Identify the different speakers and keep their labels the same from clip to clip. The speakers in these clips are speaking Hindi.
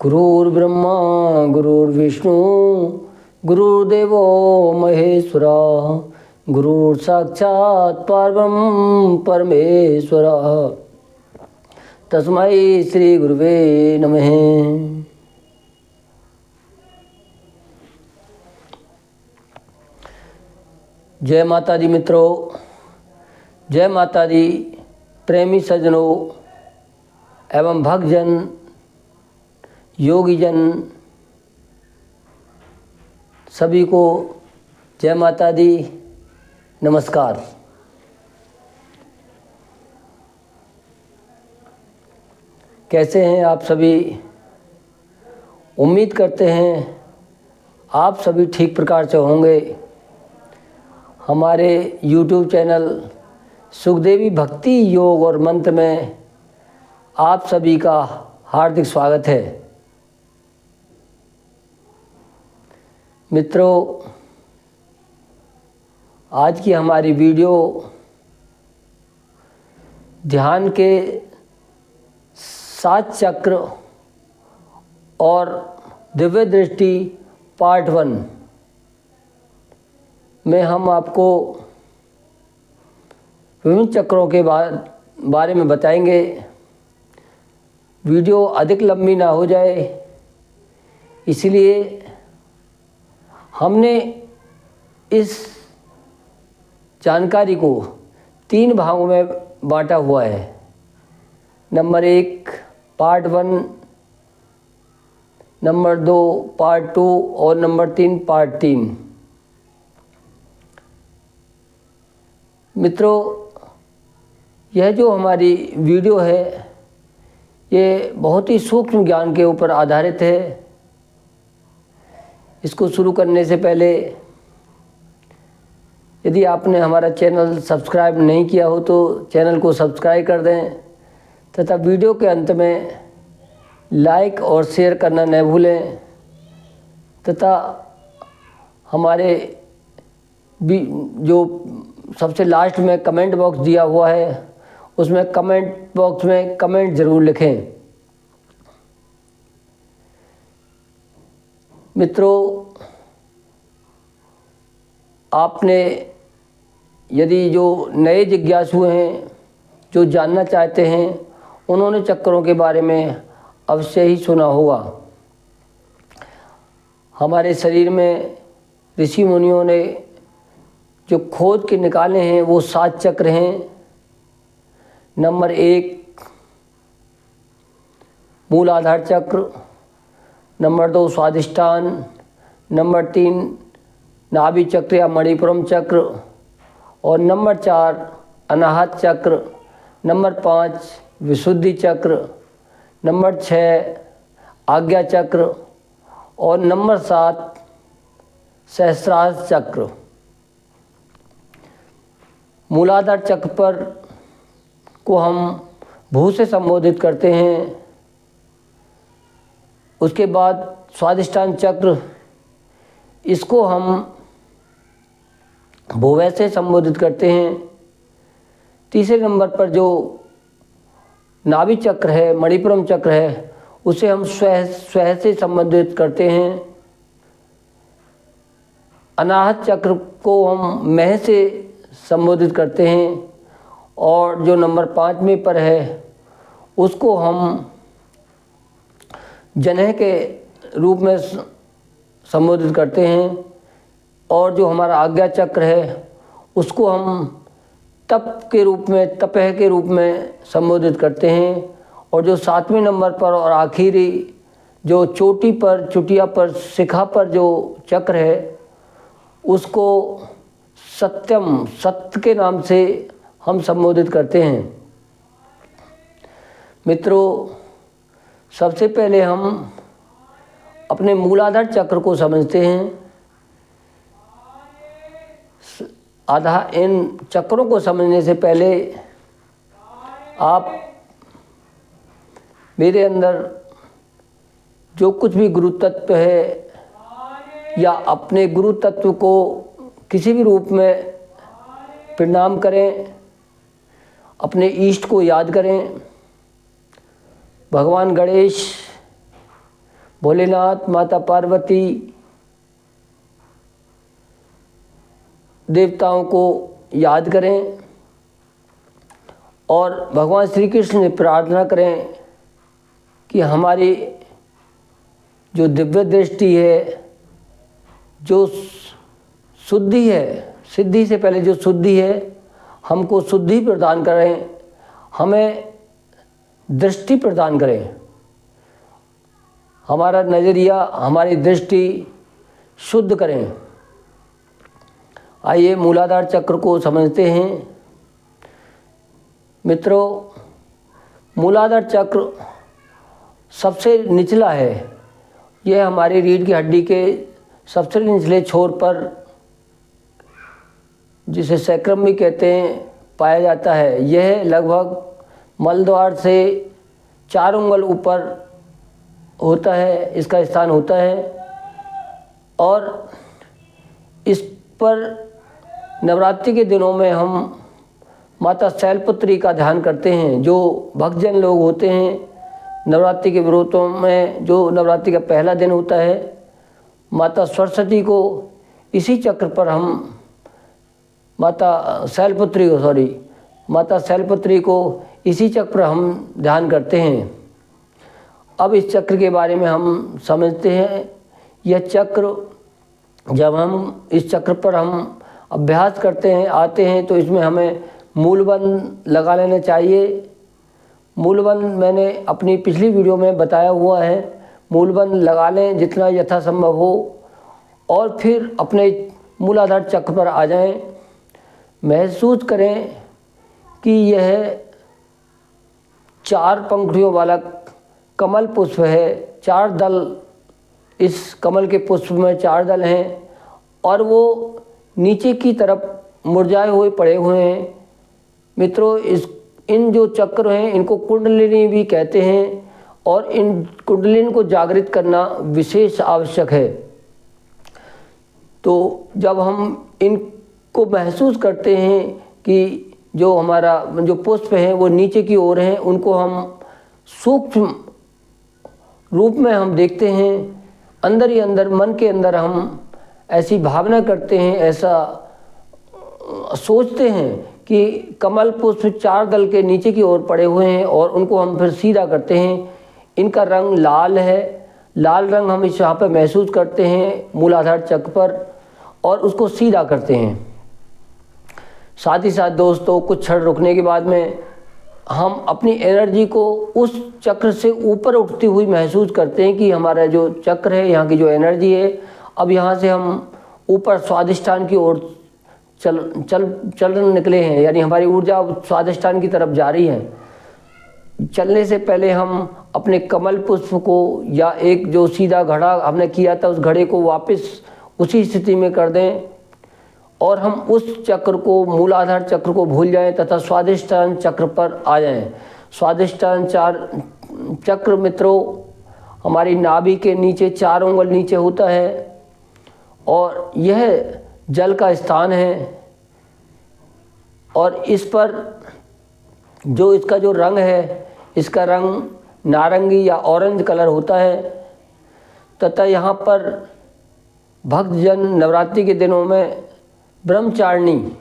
Speaker 1: गुरुर्ब्रह्मा गुरुर्विष्णु गुरुर्देवो महेश्वरा गुरुर्साक्षात् परब्रह्म परमेश्वरः तस्मै श्री गुरुवे नमः। जय माता दी मित्रों, जय माता दी प्रेमी सज्जनों एवं भक्तजन योगीजन सभी को जय माता दी, नमस्कार। कैसे हैं आप सभी? उम्मीद करते हैं आप सभी ठीक प्रकार से होंगे। हमारे YouTube चैनल सुखदेवी भक्ति योग और मंत्र में आप सभी का हार्दिक स्वागत है। मित्रों, आज की हमारी वीडियो ध्यान के 7 चक्र और दिव्य दृष्टि पार्ट 1 में हम आपको विभिन्न चक्रों के बारे में बताएंगे। वीडियो अधिक लंबी ना हो जाए, इसलिए हमने इस जानकारी को 3 भागों में बांटा हुआ है। नंबर 1 पार्ट 1, नंबर 2 पार्ट 2 और नंबर 3 पार्ट 3। मित्रों, यह जो हमारी वीडियो है ये बहुत ही सूक्ष्म ज्ञान के ऊपर आधारित है। इसको शुरू करने से पहले यदि आपने हमारा चैनल सब्सक्राइब नहीं किया हो तो चैनल को सब्सक्राइब कर दें तथा वीडियो के अंत में लाइक और शेयर करना न भूलें तथा हमारे जो सबसे लास्ट में कमेंट बॉक्स दिया हुआ है उसमें कमेंट बॉक्स में कमेंट ज़रूर लिखें। मित्रों, आपने यदि जो नए जिज्ञासु हैं जो जानना चाहते हैं उन्होंने चक्रों के बारे में अवश्य ही सुना होगा। हमारे शरीर में ऋषि मुनियों ने जो खोज के निकाले हैं वो 7 चक्र हैं। नंबर 1 मूल आधार चक्र, नंबर 2 स्वादिष्ठान, नंबर 3 नाभि चक्र या मणिपुरम चक्र और नंबर 4 अनाहत चक्र, नंबर 5 विशुद्धि चक्र, नंबर 6 आज्ञा चक्र और नंबर 7 सहस्रार चक्र। मूलाधार चक्र पर को हम भू से संबोधित करते हैं। उसके बाद स्वादिष्ठान चक्र, इसको हम भुवय से संबोधित करते हैं। तीसरे नंबर पर जो नाभि चक्र है, मणिपुरम चक्र है, उसे हम स्व से संबोधित करते हैं। अनाहत चक्र को हम मह से संबोधित करते हैं और जो नंबर 5 में पर है उसको हम जनेह के रूप में संबोधित करते हैं और जो हमारा आज्ञा चक्र है उसको हम तप के रूप में, तपह के रूप में संबोधित करते हैं और जो 7वें नंबर पर और आखिरी जो चोटी पर, चुटिया पर, शिखा पर जो चक्र है उसको सत्यम, सत्य के नाम से हम संबोधित करते हैं। मित्रों, सबसे पहले हम अपने मूलाधार चक्र को समझते हैं। इन चक्रों को समझने से पहले आप मेरे अंदर जो कुछ भी गुरु तत्व है या अपने गुरु तत्व को किसी भी रूप में प्रणाम करें, अपने इष्ट को याद करें। भगवान गणेश, भोलेनाथ, माता पार्वती, देवताओं को याद करें और भगवान श्री कृष्ण से प्रार्थना करें कि हमारी जो दिव्य दृष्टि है, जो शुद्धि है, सिद्धि से पहले जो शुद्धि है, हमको शुद्धि प्रदान करें, हमें दृष्टि प्रदान करें, हमारा नज़रिया, हमारी दृष्टि शुद्ध करें। आइए मूलाधार चक्र को समझते हैं। मित्रों, मूलाधार चक्र सबसे निचला है। यह हमारी रीढ़ की हड्डी के सबसे निचले छोर पर, जिसे सैक्रम भी कहते हैं, पाया जाता है। यह लगभग मलद्वार से 4 उंगल ऊपर होता है, इसका स्थान होता है। और इस पर नवरात्रि के दिनों में हम माता शैलपुत्री का ध्यान करते हैं। जो भक्तजन लोग होते हैं, नवरात्रि के व्रतों में जो नवरात्रि का पहला दिन होता है, माता सरस्वती को इसी चक्र पर हम माता शैलपुत्री को इसी चक्र पर हम ध्यान करते हैं। अब इस चक्र के बारे में हम समझते हैं। यह चक्र, जब हम इस चक्र पर हम अभ्यास करते हैं, आते हैं, तो इसमें हमें मूलबंध लगा लेना चाहिए। मूलबंध मैंने अपनी पिछली वीडियो में बताया हुआ है। मूलबंध लगा लें जितना यथासंभव हो और फिर अपने मूलाधार चक्र पर आ जाएं। महसूस करें कि यह 4 पंखुड़ियों वाला कमल पुष्प है। 4 दल, इस कमल के पुष्प में 4 दल हैं और वो नीचे की तरफ मुरझाए हुए पड़े हुए हैं। मित्रों, इन जो चक्र हैं, इनको कुंडलिनी भी कहते हैं और इन कुंडलिनी को जागृत करना विशेष आवश्यक है। तो जब हम इनको महसूस करते हैं कि जो हमारा जो पुष्प है वो नीचे की ओर हैं, उनको हम सूक्ष्म रूप में हम देखते हैं। अंदर ही अंदर, मन के अंदर हम ऐसी भावना करते हैं, ऐसा सोचते हैं कि कमल पुष्प 4 दल के नीचे की ओर पड़े हुए हैं और उनको हम फिर सीधा करते हैं। इनका रंग लाल है। लाल रंग हम इस यहाँ पर महसूस करते हैं मूलाधार चक्र पर और उसको सीधा करते हैं। साथ ही साथ दोस्तों, कुछ क्षण रुकने के बाद में हम अपनी एनर्जी को उस चक्र से ऊपर उठती हुई महसूस करते हैं कि हमारा जो चक्र है, यहाँ की जो एनर्जी है, अब यहाँ से हम ऊपर स्वादिष्ठान की ओर चल निकले हैं। यानी हमारी ऊर्जा स्वादिष्ठान की तरफ जा रही है। चलने से पहले हम अपने कमल पुष्प को या एक जो सीधा घड़ा हमने किया था, उस घड़े को वापस उसी स्थिति में कर दें और हम उस चक्र को, मूलाधार चक्र को भूल जाएं तथा स्वादिष्ठान चक्र पर आ जाएं। स्वादिष्ठान चक्र मित्रों, हमारी नाभि के नीचे 4 उंगल नीचे होता है और यह जल का स्थान है। और इस पर जो इसका जो रंग है, इसका रंग नारंगी या ऑरेंज कलर होता है तथा यहाँ पर भक्तजन नवरात्रि के दिनों में ब्रह्मचारिणी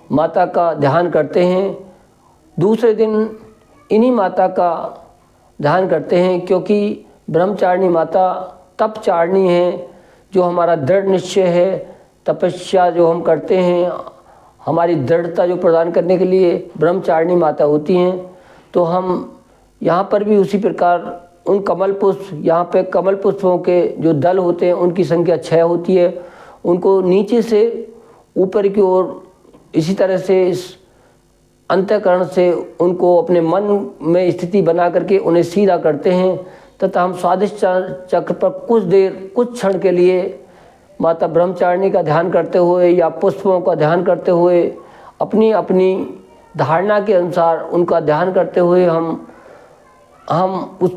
Speaker 1: माता का ध्यान करते हैं। दूसरे दिन इन्हीं माता का ध्यान करते हैं, क्योंकि ब्रह्मचारिणी माता तपचारिणी है। जो हमारा दृढ़ निश्चय है, तपस्या जो हम करते हैं, हमारी दृढ़ता जो प्रदान करने के लिए ब्रह्मचारिणी माता होती हैं। तो हम यहाँ पर भी उसी प्रकार उन कमल पुष्प, यहाँ पे कमल पुष्पों के जो दल होते हैं उनकी संख्या 6 होती है। उनको नीचे से ऊपर की ओर इसी तरह से इस अंतःकरण से उनको अपने मन में स्थिति बना करके उन्हें सीधा करते हैं तथा हम स्वादिष्ट चक्र पर कुछ देर, कुछ क्षण के लिए माता ब्रह्मचारिणी का ध्यान करते हुए या पुष्पों का ध्यान करते हुए, अपनी अपनी धारणा के अनुसार उनका ध्यान करते हुए हम उस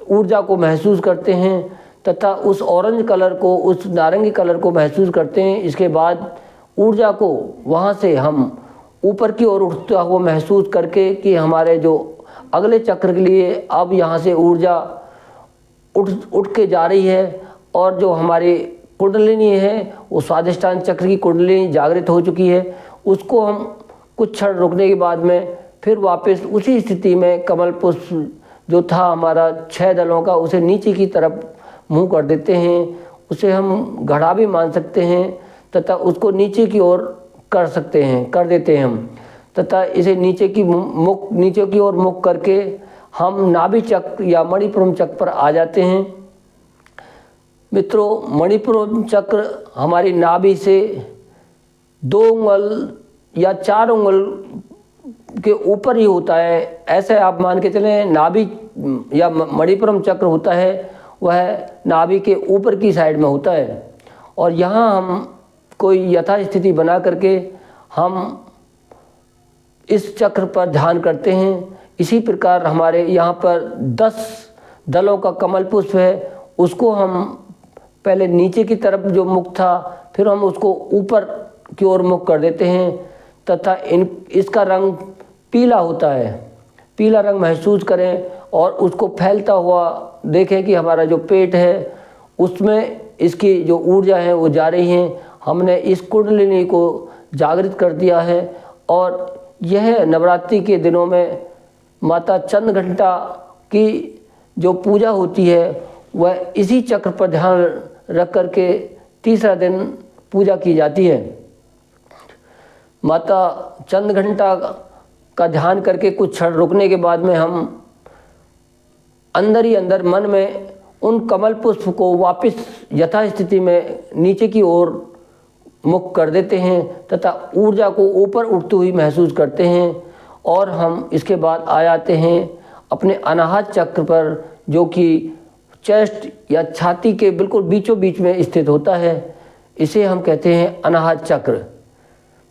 Speaker 1: ऊर्जा को महसूस करते हैं तथा उस ऑरेंज कलर को, उस नारंगी कलर को महसूस करते हैं। इसके बाद ऊर्जा को वहाँ से हम ऊपर की ओर उठता हुआ महसूस करके कि हमारे जो अगले चक्र के लिए अब यहाँ से ऊर्जा उठ के जा रही है और जो हमारी कुंडलिनी है वो स्वादिष्टान चक्र की कुंडलिनी जागृत हो चुकी है, उसको हम कुछ क्षण रुकने के बाद में फिर वापस उसी स्थिति में कमल पुष्प जो था हमारा 6 दलों का, उसे नीचे की तरफ मुँह कर देते हैं। उसे हम घड़ा भी मान सकते हैं तथा उसको नीचे की ओर कर देते हैं हम, तथा इसे नीचे की ओर मुख करके हम नाभि चक्र या मणिपुरम चक्र पर आ जाते हैं। मित्रों, मणिपुरम चक्र हमारी नाभि से 2 उंगल या 4 उंगल के ऊपर ही होता है। ऐसे आप मान के चलें, नाभि या मणिपुरम चक्र होता है वह नाभि के ऊपर की साइड में होता है। और यहाँ हम कोई यथास्थिति बना करके हम इस चक्र पर ध्यान करते हैं। इसी प्रकार हमारे यहाँ पर 10 दलों का कमल पुष्प है, उसको हम पहले नीचे की तरफ जो मुख था फिर हम उसको ऊपर की ओर मुख कर देते हैं तथा इसका रंग पीला होता है। पीला रंग महसूस करें और उसको फैलता हुआ देखें कि हमारा जो पेट है उसमें इसकी जो ऊर्जा है वो जा रही है। हमने इस कुंडलिनी को जागृत कर दिया है और यह नवरात्रि के दिनों में माता चंद्रघंटा की जो पूजा होती है वह इसी चक्र पर ध्यान रख करके तीसरा दिन पूजा की जाती है। माता चंद्रघंटा का ध्यान करके कुछ क्षण रुकने के बाद में हम अंदर ही अंदर मन में उन कमल पुष्प को वापस यथास्थिति में नीचे की ओर मुख कर देते हैं तथा ऊर्जा को ऊपर उठती हुई महसूस करते हैं। और हम इसके बाद आ जाते हैं अपने अनाहत चक्र पर, जो कि चेस्ट या छाती के बिल्कुल बीचों बीच में स्थित होता है। इसे हम कहते हैं अनाहत चक्र।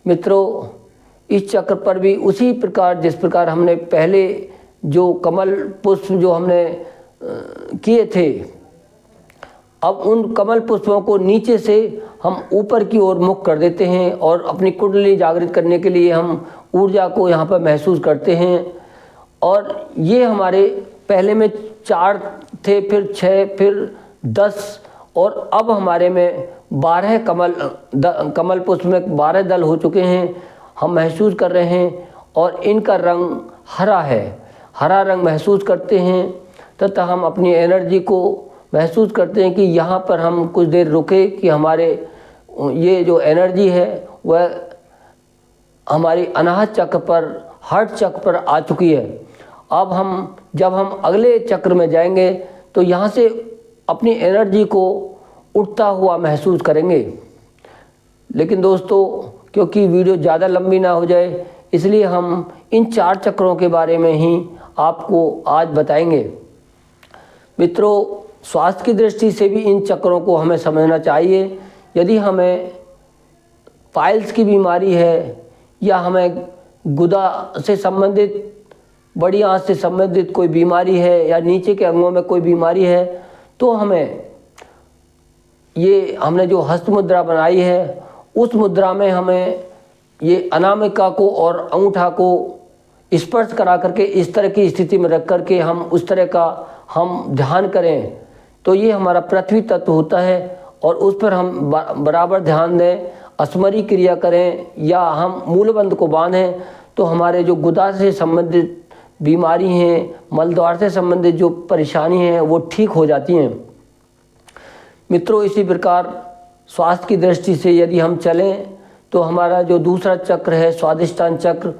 Speaker 1: मित्रों, इस चक्र पर भी उसी प्रकार जिस प्रकार हमने पहले जो कमल पुष्प जो हमने किए थे, अब उन कमल पुष्पों को नीचे से हम ऊपर की ओर मुख कर देते हैं और अपनी कुंडली जागृत करने के लिए हम ऊर्जा को यहाँ पर महसूस करते हैं। और ये हमारे पहले में 4 थे, फिर 6, फिर 10 और अब हमारे में 12 कमल पुष्प में 12 दल हो चुके हैं। हम महसूस कर रहे हैं और इनका रंग हरा है। हरा रंग महसूस करते हैं तथा हम अपनी एनर्जी को महसूस करते हैं कि यहाँ पर हम कुछ देर रुके कि हमारे ये जो एनर्जी है वह हमारी अनाहत चक्र पर, हार्ट चक्र पर आ चुकी है। अब जब हम अगले चक्र में जाएंगे तो यहाँ से अपनी एनर्जी को उठता हुआ महसूस करेंगे। लेकिन दोस्तों, क्योंकि वीडियो ज़्यादा लंबी ना हो जाए इसलिए हम इन 4 चक्रों के बारे में ही आपको आज बताएंगे। मित्रों, स्वास्थ्य की दृष्टि से भी इन चक्रों को हमें समझना चाहिए। यदि हमें पाइल्स की बीमारी है या हमें गुदा से संबंधित, बड़ी आंत से संबंधित कोई बीमारी है या नीचे के अंगों में कोई बीमारी है तो हमने जो हस्त मुद्रा बनाई है उस मुद्रा में हमें ये अनामिका को और अंगूठा को स्पर्श करा करके इस तरह की स्थिति में रख करके हम उस तरह का हम ध्यान करें तो ये हमारा पृथ्वी तत्व होता है और उस पर हम बराबर ध्यान दें, अस्मरी क्रिया करें या हम मूलबंध को बांधें तो हमारे जो गुदा से संबंधित बीमारी हैं, मलद्वार से संबंधित जो परेशानी हैं वो ठीक हो जाती हैं। मित्रों, इसी प्रकार स्वास्थ्य की दृष्टि से यदि हम चलें तो हमारा जो दूसरा चक्र है स्वादिष्टान चक्र,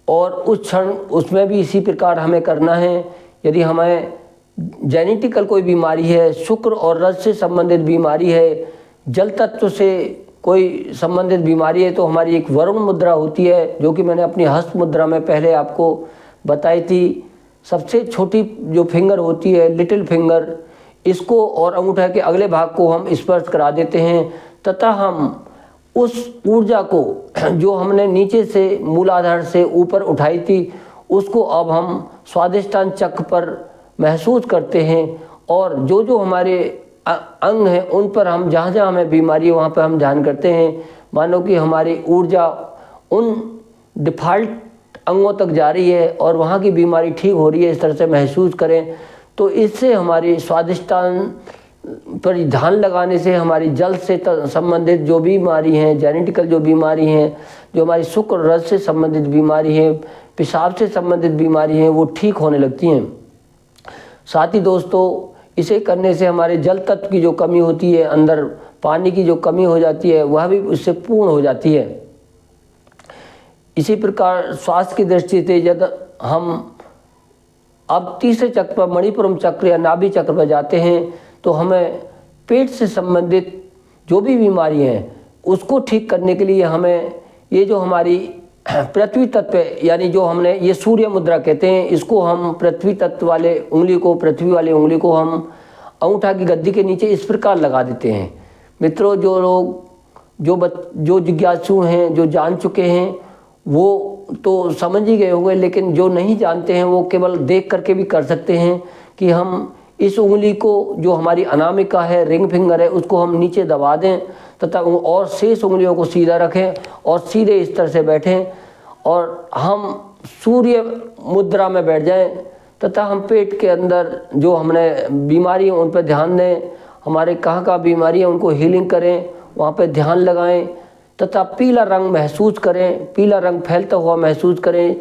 Speaker 1: और उस क्षण उसमें भी इसी प्रकार हमें करना है। यदि हमें जेनेटिकल कोई बीमारी है, शुक्र और रज से संबंधित बीमारी है, जल तत्व से कोई संबंधित बीमारी है तो हमारी एक वरुण मुद्रा होती है जो कि मैंने अपनी हस्त मुद्रा में पहले आपको बताई थी। सबसे छोटी जो फिंगर होती है, लिटिल फिंगर, इसको और अंगूठे के अगले भाग को हम स्पर्श करा देते हैं तथा हम उस ऊर्जा को जो हमने नीचे से मूलाधार से ऊपर उठाई थी उसको अब हम स्वादिष्टान चक्र पर महसूस करते हैं और जो जो हमारे अंग हैं उन पर हम जहाँ जहाँ हमें बीमारी है वहाँ पर हम ध्यान करते हैं। मानो कि हमारी ऊर्जा उन डिफ़ॉल्ट अंगों तक जा रही है और वहाँ की बीमारी ठीक हो रही है, इस तरह से महसूस करें तो इससे हमारी स्वादिष्टान पर ध्यान लगाने से हमारी जल से संबंधित जो बीमारी हैं, जेनेटिकल जो बीमारी हैं, जो हमारी शुक्र रस से संबंधित बीमारी है, पेशाब से संबंधित बीमारी हैं, वो ठीक होने लगती हैं। साथ ही दोस्तों, इसे करने से हमारे जल तत्व की जो कमी होती है, अंदर पानी की जो कमी हो जाती है, वह भी उससे पूर्ण हो जाती है। इसी प्रकार स्वास्थ्य की दृष्टि से जब हम अब तीसरे चक्र पर, मणिपुरम चक्र या नाभि चक्र पर जाते हैं, तो हमें पेट से संबंधित जो भी बीमारी हैं उसको ठीक करने के लिए हमें ये जो हमारी पृथ्वी तत्व, यानी जो हमने ये सूर्य मुद्रा कहते हैं, इसको हम पृथ्वी तत्व वाले उंगली को, पृथ्वी वाली उंगली को हम अंगूठा की गद्दी के नीचे इस प्रकार लगा देते हैं। मित्रों, जो लोग जो जिज्ञासु हैं, जो जान चुके हैं, वो तो समझ ही गए होंगे, लेकिन जो नहीं जानते हैं वो केवल देख करके भी कर सकते हैं कि हम इस उंगली को, जो हमारी अनामिका है, रिंग फिंगर है, उसको हम नीचे दबा दें तथा और शेष उंगलियों को सीधा रखें और सीधे इस तरह से बैठें और हम सूर्य मुद्रा में बैठ जाएं तथा हम पेट के अंदर जो हमने बीमारी है उन पर ध्यान दें। हमारे कहाँ बीमारी है उनको हीलिंग करें, वहाँ पे ध्यान लगाएं तथा पीला रंग महसूस करें, पीला रंग फैलता हुआ महसूस करें।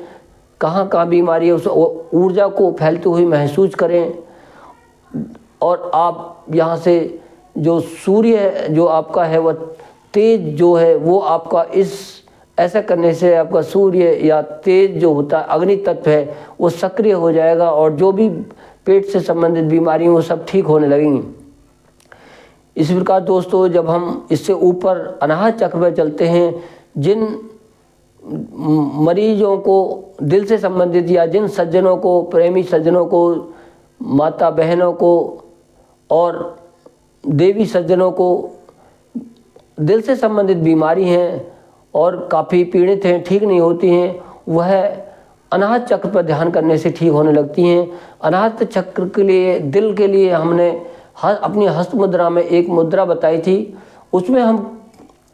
Speaker 1: कहाँ बीमारी है उस ऊर्जा को फैलती हुई महसूस करें। और आप यहाँ से जो सूर्य जो आपका है वह तेज जो है वो आपका ऐसा करने से आपका सूर्य या तेज जो होता है अग्नि तत्व है वो सक्रिय हो जाएगा और जो भी पेट से संबंधित बीमारी वो सब ठीक होने लगेंगी। इस प्रकार दोस्तों, जब हम इससे ऊपर अनाहत चक्र पर चलते हैं, जिन मरीजों को दिल से संबंधित या जिन सज्जनों को, प्रेमी सज्जनों को, माता बहनों को और देवी सज्जनों को दिल से संबंधित बीमारी हैं और काफ़ी पीड़ित हैं, ठीक नहीं होती हैं, वह अनाहत चक्र पर ध्यान करने से ठीक होने लगती हैं। अनाहत चक्र के लिए, दिल के लिए हमने अपनी हस्त मुद्रा में एक मुद्रा बताई थी, उसमें हम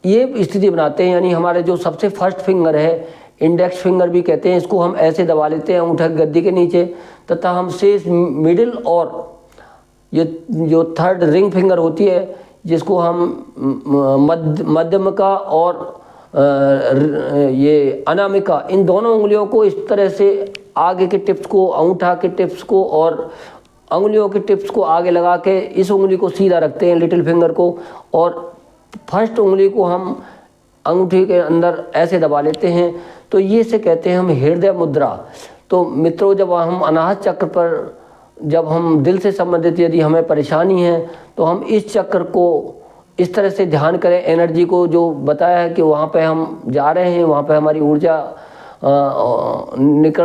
Speaker 1: ये स्थिति बनाते हैं, यानी हमारे जो सबसे फर्स्ट फिंगर है, इंडेक्स फिंगर भी कहते हैं, इसको हम ऐसे दबा लेते हैं अंगूठा की गद्दी के नीचे तथा हम शेष मिडिल और ये जो थर्ड रिंग फिंगर होती है, जिसको हम मध्यमिका और ये अनामिका, इन दोनों उंगलियों को इस तरह से आगे के टिप्स को, अंगूठा के टिप्स को और उंगलियों के टिप्स को आगे लगा के इस उंगली को सीधा रखते हैं, लिटिल फिंगर को, और फर्स्ट उंगली को हम अंगूठी के अंदर ऐसे दबा लेते हैं। तो ये से कहते हैं हम हृदय मुद्रा। तो मित्रों, जब हम अनाहत चक्र पर, जब हम दिल से संबंधित यदि हमें परेशानी है तो हम इस चक्र को इस तरह से ध्यान करें, एनर्जी को जो बताया है कि वहाँ पे हम जा रहे हैं, वहाँ पे हमारी ऊर्जा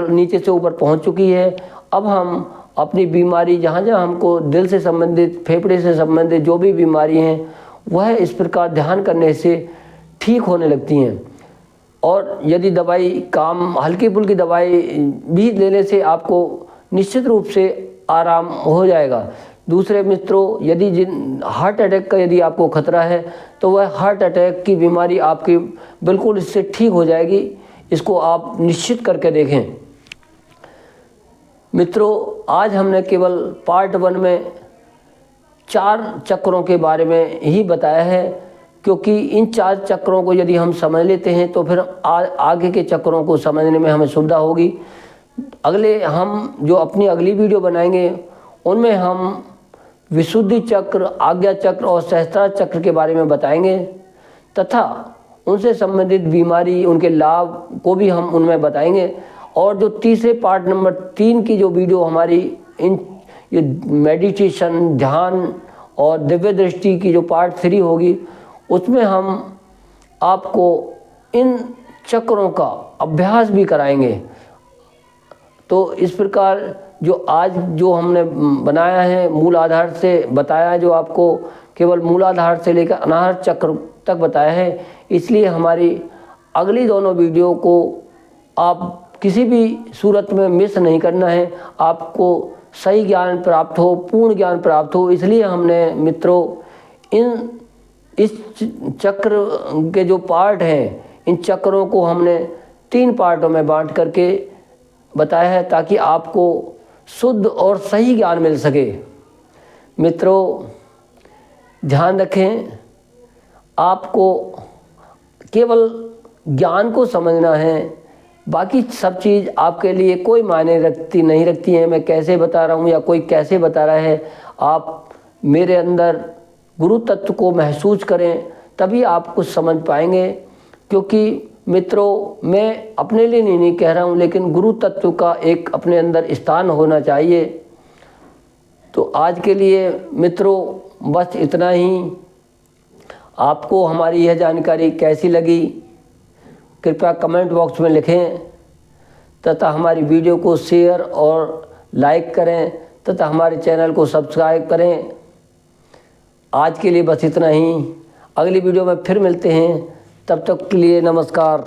Speaker 1: नीचे से ऊपर पहुँच चुकी है। अब हम अपनी बीमारी, जहाँ जहाँ हमको दिल से संबंधित, फेफड़े से संबंधित जो भी बीमारी हैं, वह इस प्रकार ध्यान करने से ठीक होने लगती हैं। और यदि दवाई काम, हल्की फुल्की दवाई भी लेने से आपको निश्चित रूप से आराम हो जाएगा। दूसरे मित्रों, यदि हार्ट अटैक का यदि आपको खतरा है तो वह हार्ट अटैक की बीमारी आपकी बिल्कुल इससे ठीक हो जाएगी। इसको आप निश्चित करके देखें। मित्रों, आज हमने केवल पार्ट 1 में 4 चक्रों के बारे में ही बताया है, क्योंकि इन 4 चक्रों को यदि हम समझ लेते हैं तो फिर आगे के चक्रों को समझने में हमें सुविधा होगी। अगले हम जो अपनी अगली वीडियो बनाएंगे उनमें हम विशुद्धि चक्र, आज्ञा चक्र और सहस्त्रार चक्र के बारे में बताएंगे तथा उनसे संबंधित बीमारी, उनके लाभ को भी हम उनमें बताएंगे। और जो तीसरे पार्ट नंबर 3 की जो वीडियो हमारी ये मेडिटेशन, ध्यान और दिव्य दृष्टि की जो पार्ट 3 होगी, उसमें हम आपको इन चक्रों का अभ्यास भी कराएंगे। तो इस प्रकार जो आज जो हमने बनाया है, मूल आधार से बताया है, जो आपको केवल मूलाधार से लेकर अनाहत चक्र तक बताया है, इसलिए हमारी अगली दोनों वीडियो को आप किसी भी सूरत में मिस नहीं करना है। आपको सही ज्ञान प्राप्त हो, पूर्ण ज्ञान प्राप्त हो, इसलिए हमने मित्रों इस चक्र के जो पार्ट हैं, इन चक्रों को हमने 3 पार्टों में बांट करके बताया है, ताकि आपको शुद्ध और सही ज्ञान मिल सके। मित्रों, ध्यान रखें, आपको केवल ज्ञान को समझना है, बाकी सब चीज़ आपके लिए कोई मायने नहीं रखती हैं। मैं कैसे बता रहा हूँ या कोई कैसे बता रहा है, आप मेरे अंदर गुरु तत्व को महसूस करें, तभी आप कुछ समझ पाएंगे। क्योंकि मित्रों, मैं अपने लिए नहीं कह रहा हूँ, लेकिन गुरु तत्व का एक अपने अंदर स्थान होना चाहिए। तो आज के लिए मित्रों बस इतना ही। आपको हमारी यह जानकारी कैसी लगी कृपया कमेंट बॉक्स में लिखें, तथा हमारी वीडियो को शेयर और लाइक करें, तथा हमारे चैनल को सब्सक्राइब करें। आज के लिए बस इतना ही। अगली वीडियो में फिर मिलते हैं, तब तक के लिए नमस्कार।